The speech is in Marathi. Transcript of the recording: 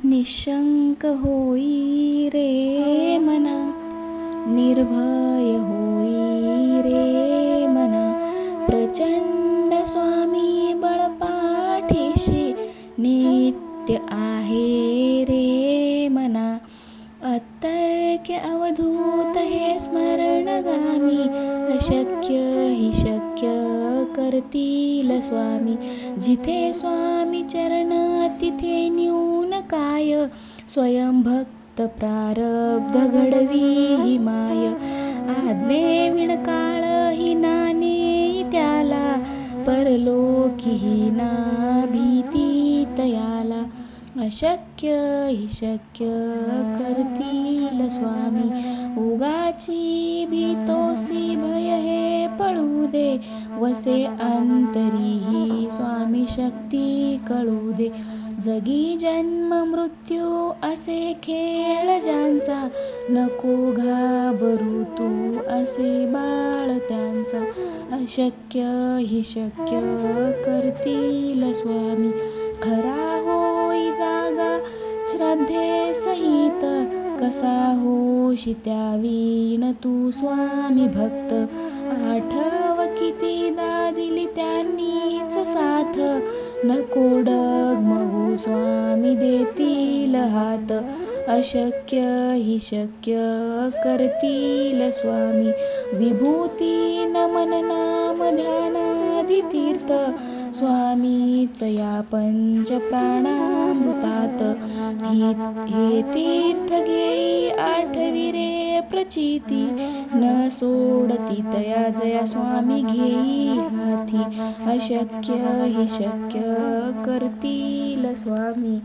निशंक होई रे मना, निर्भय होई रे मना, प्रचंड स्वामी बळपाठीशी नित्य आहे रे मना. अतर्क्य अवधूत हे स्मरणगामी, अशक्य हि शक्य करतील स्वामी. जिथे स्वामी चरण तिथे न्यून काय, स्वयं भक्त प्रारब्ध घडवी ही माय. आज्ञे विणकाळ ही नाने त्याला, परलोकी ही ना भीती तयाला. अशक्य हि शक्य करतील स्वामी. उगाची भीतोसी भय हे पळू दे, वसे अंतरी ही स्वामी शक्ती कळू दे. जगी जन्म मृत्यू असे खेळ ज्यांचा, नको घाबरू तू असे बाळ त्यांचा. अशक्य हि शक्य करतील स्वामी. खरा होई जागा श्रद्धे सहित, कसा होशी त्यावीण तू स्वामी भक्त. आठव कितीदा दिली त्यांनीच साथ, नको डगमगू स्वामी देतील हात. अशक्य हि शक्य करतील स्वामी. विभूती नमन नाम ध्यानादि तीर्थ, स्वामीच या पंच प्राणामृतात. हे तीर्थ घेई आठवी रे प्रचिती, न सोडती तया जया स्वामी घेई हाती. अशक्य हि शक्य करतील स्वामी.